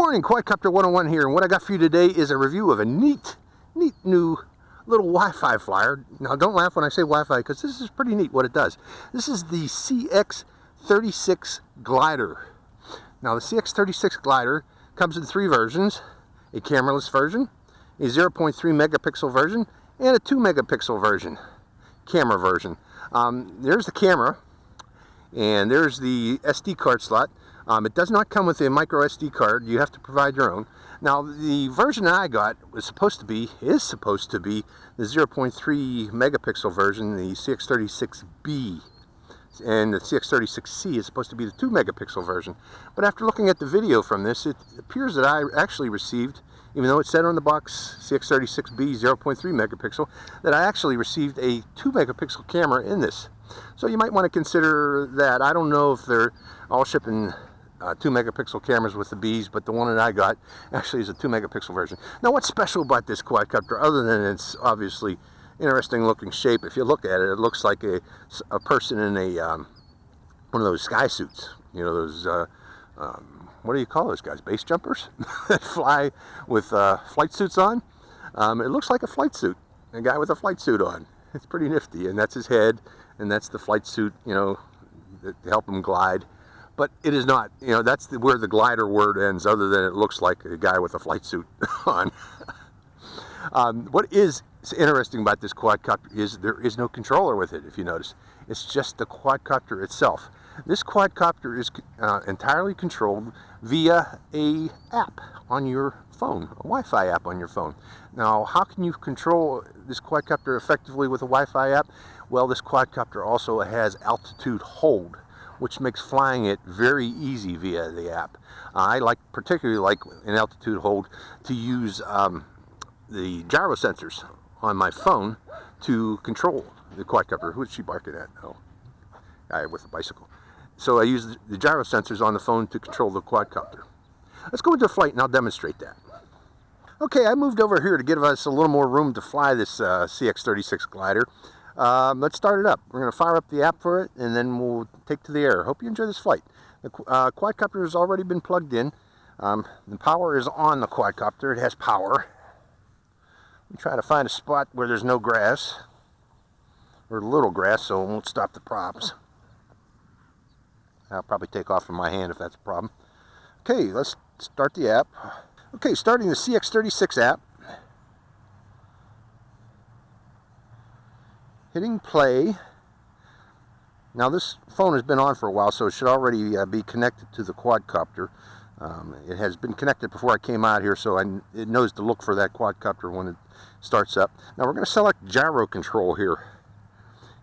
morning, Quadcopter 101 here, and what I got for you today is a review of a neat new little Wi-Fi flyer. Now don't laugh when I say Wi-Fi, because this is pretty neat what it does. This is the CX-36 glider. Now the CX-36 glider comes in three versions: a cameraless version, a 0.3 megapixel version, and a 2 megapixel version, camera version. There's the camera, and there's the SD card slot. It does not come with a micro SD card. You have to provide your own. Now, the version I got is supposed to be the 0.3 megapixel version, the CX-36B, and the CX-36C is supposed to be the 2 megapixel version. But after looking at the video from this, it appears that I actually received, even though it said on the box CX-36B 0.3 megapixel, that I actually received a 2 megapixel camera in this. So you might want to consider that. I don't know if they're all shipping 2 megapixel cameras with the Bs, but the one that I got actually is a 2 megapixel version. Now, what's special about this quadcopter, other than its obviously interesting looking shape? If you look at it, it looks like a person in a one of those sky suits. You know, those what do you call those guys? Base jumpers that fly with flight suits on. It looks like a flight suit, a guy with a flight suit on. It's pretty nifty, and that's his head, and that's the flight suit, you know, to help him glide. But it is not, you know, that's where the glider word ends, other than it looks like a guy with a flight suit on. What is interesting about this quadcopter is there is no controller with it, if you notice. It's just the quadcopter itself. This quadcopter is entirely controlled via a app on your phone, a Wi-Fi app on your phone. Now, how can you control this quadcopter effectively with a Wi-Fi app? Well, this quadcopter also has altitude hold, which makes flying it very easy via the app. I particularly like in altitude hold to use the gyro sensors on my phone to control the quadcopter. Who is she barking at? Oh, guy with a bicycle. So I use the gyro sensors on the phone to control the quadcopter. Let's go into flight and I'll demonstrate that. Okay, I moved over here to give us a little more room to fly this CX-36 glider. Let's start it up. We're going to fire up the app for it, and then we'll take to the air. Hope you enjoy this flight. The quadcopter has already been plugged in. The power is on the quadcopter. It has power. We try to find a spot where there's no grass, or little grass, so it won't stop the props. I'll probably take off from my hand if that's a problem. Okay, let's start the app. Okay, starting the CX-36 app. Hitting play. Now this phone has been on for a while, so it should already be connected to the quadcopter. It has been connected before I came out here, so it knows to look for that quadcopter when it starts up. Now we're going to select gyro control here.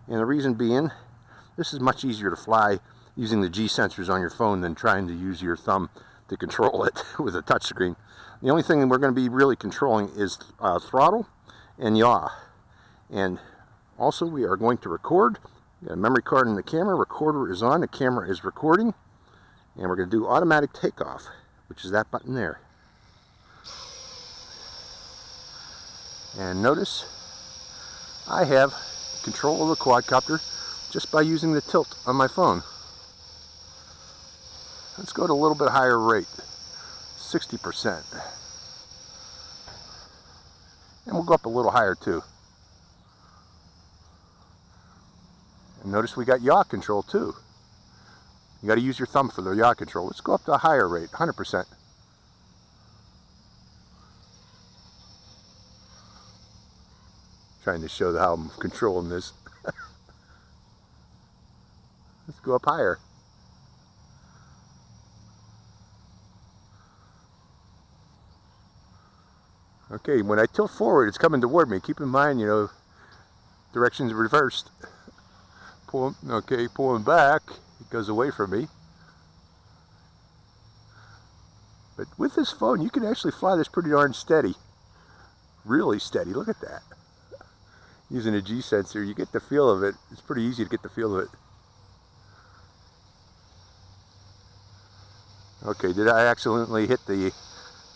And the reason being, this is much easier to fly using the G sensors on your phone than trying to use your thumb to control it with a touchscreen. The only thing we're going to be really controlling is throttle and yaw. And also, we are going to record. We got a memory card in the camera. Recorder is on. The camera is recording. And we're going to do automatic takeoff, which is that button there. And notice, I have control of the quadcopter just by using the tilt on my phone. Let's go to a little bit higher rate, 60%. And we'll go up a little higher too. And notice we got yaw control too. You got to use your thumb for the yaw control. Let's go up to a higher rate, 100%. Trying to show how I'm controlling this. Let's go up higher. Okay, when I tilt forward, it's coming toward me. Keep in mind, you know, direction's reversed. Pulling back, it goes away from me. But with this phone, you can actually fly this pretty darn steady. Really steady, look at that. Using a G sensor, you get the feel of it. It's pretty easy to get the feel of it. Okay, did I accidentally hit the...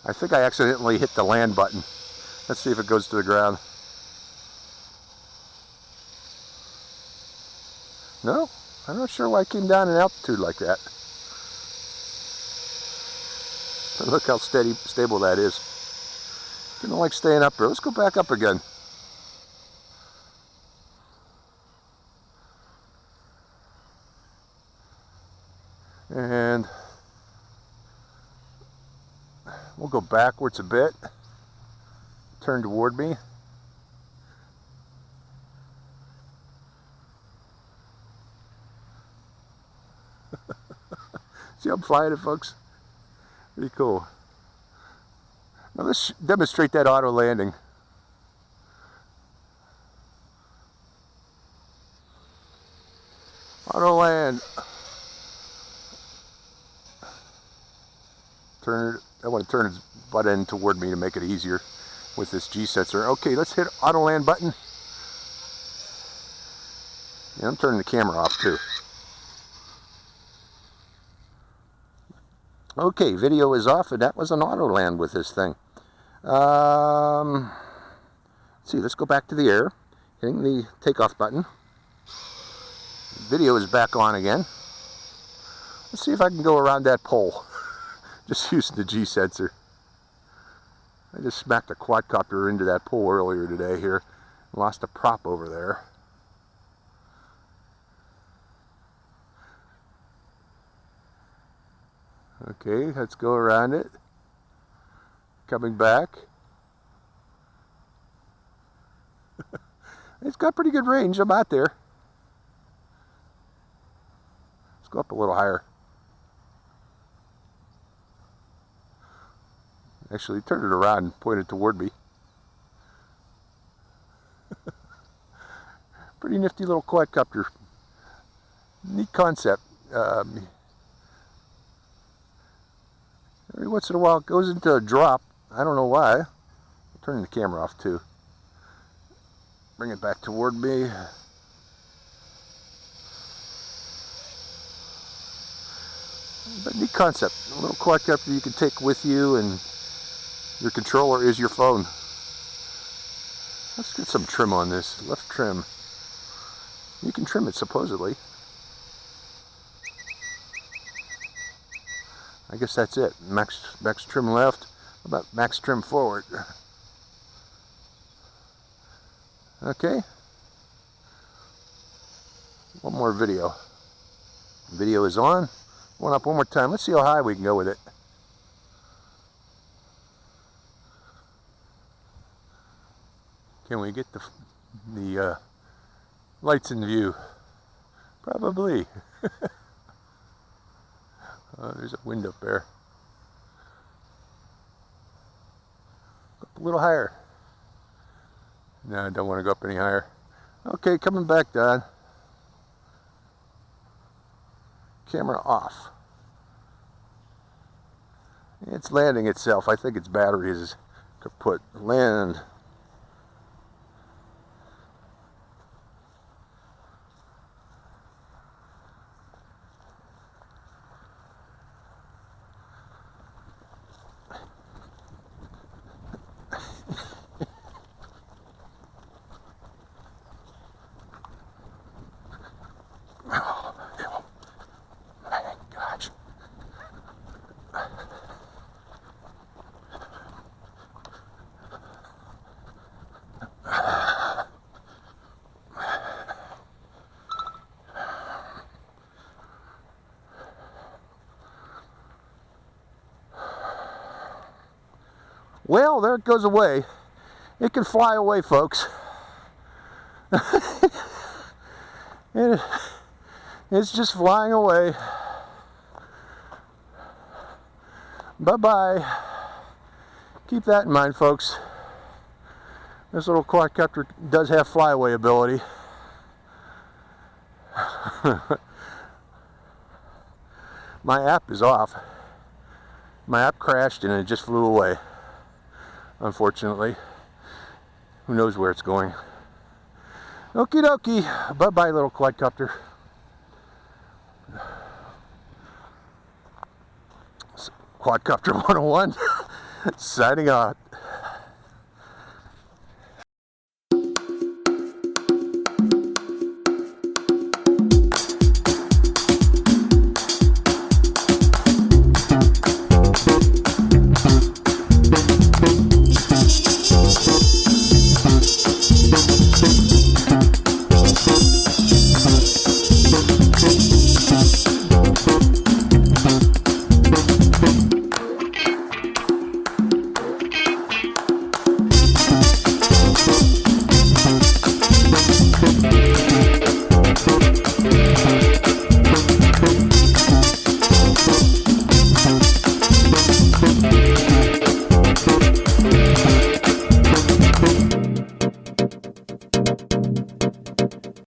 I think I accidentally hit the land button. Let's see if it goes to the ground. No, I'm not sure why it came down in altitude like that. Look how stable that is. Didn't like staying up there. Let's go back up again. And we'll go backwards a bit. Turn toward me. See how I'm flying it, folks? Pretty cool. Now let's demonstrate that auto landing. Auto land. I want to turn its butt end toward me to make it easier with this G sensor. Okay, let's hit auto land button. Yeah, I'm turning the camera off too. Okay, video is off, and that was an auto land with this thing. Let's see, let's go back to the air, hitting the takeoff button. Video is back on again. Let's see if I can go around that pole. Just using the G sensor. I just smacked a quadcopter into that pole earlier today here. Lost a prop over there. Okay, let's go around it. Coming back. It's got pretty good range. I'm out there. Let's go up a little higher. Actually, turn it around and point it toward me. Pretty nifty little quadcopter. Neat concept. Every once in a while it goes into a drop. I don't know why. I'm turning the camera off too. Bring it back toward me. But neat concept. A little quadcopter you can take with you, and your controller is your phone. Let's get some trim on this. Left trim. You can trim it supposedly. I guess that's it. Max trim left. How about max trim forward? Okay. One more video. Video is on. One up one more time. Let's see how high we can go with it. Can we get the lights in view? Probably. Oh, there's a wind up there. Up a little higher. No, I don't want to go up any higher. Okay, coming back down. Camera off. It's landing itself. I think its battery is kaput. Land. Well, there it goes away. It can fly away, folks. It's just flying away. Bye-bye. Keep that in mind, folks. This little quadcopter does have flyaway ability. My app is off. My app crashed and it just flew away. Unfortunately. Who knows where it's going. Okie dokie. Bye-bye, little quadcopter. Quadcopter 101. Signing off.